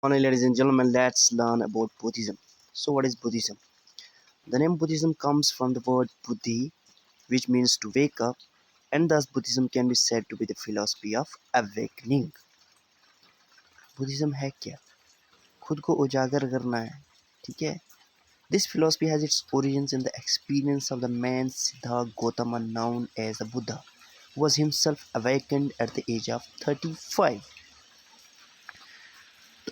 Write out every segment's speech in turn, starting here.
Morning, ladies and gentlemen, let's learn about Buddhism. So, what is Buddhism? The name Buddhism comes from the word Buddhi, which means to wake up, and thus Buddhism can be said to be the philosophy of awakening. Buddhism है क्या? खुद को उजागर करना है, ठीक है? This philosophy has its origins in the experience of the man Siddhartha Gautama, known as the Buddha, who was himself awakened at the age of 35.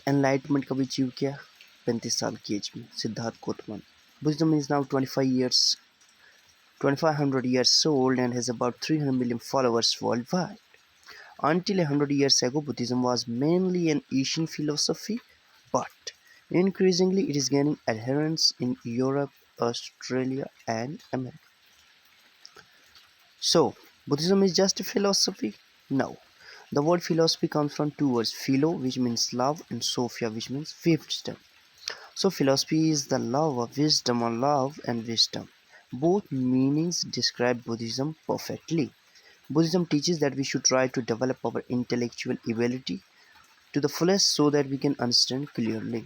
Enlightenment कब अचीव किया? 35 साल की एज में Siddharth Gautam. Buddhism is now 2500 years old and has about 300 million followers worldwide. Until 100 years ago, Buddhism was mainly an Asian philosophy, but increasingly it is gaining adherents in Europe, Australia, and America. So, Buddhism is just a philosophy? No. The word philosophy comes from two words, philo, which means love, and sophia, which means wisdom. So philosophy is the love of wisdom, or love and wisdom. Both meanings describe Buddhism perfectly. Buddhism teaches that we should try to develop our intellectual ability to the fullest so that we can understand clearly.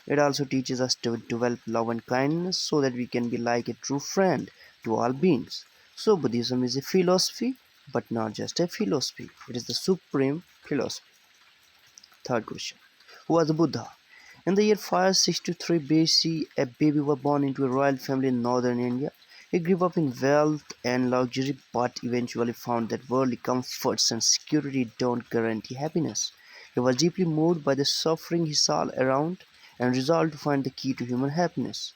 It also teaches us to develop love and kindness so that we can be like a true friend to all beings. So Buddhism is a philosophy, but not just a philosophy. It is the supreme philosophy. Third question. Who was the Buddha? In the year 563 BC, a baby was born into a royal family in northern India. He grew up in wealth and luxury, but eventually found that worldly comforts and security don't guarantee happiness. He was deeply moved by the suffering he saw around and resolved to find the key to human happiness.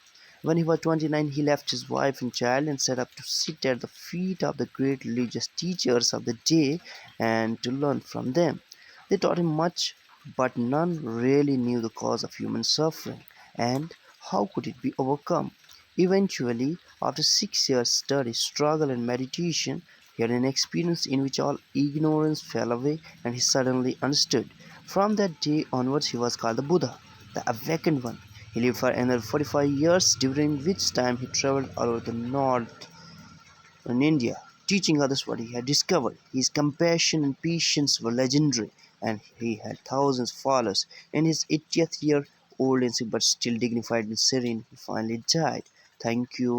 When he was 29, he left his wife and child and set up to sit at the feet of the great religious teachers of the day and to learn from them. They taught him much, but none really knew the cause of human suffering and how could it be overcome. Eventually, after 6 years study, struggle and meditation, he had an experience in which all ignorance fell away and he suddenly understood. From that day onwards he was called the Buddha, the awakened one. He lived for another 45 years, during which time he traveled all over the north in India, teaching others what he had discovered. His compassion and patience were legendary, and he had thousands of followers. In his 80th year old age, but still dignified and serene, he finally died. Thank you.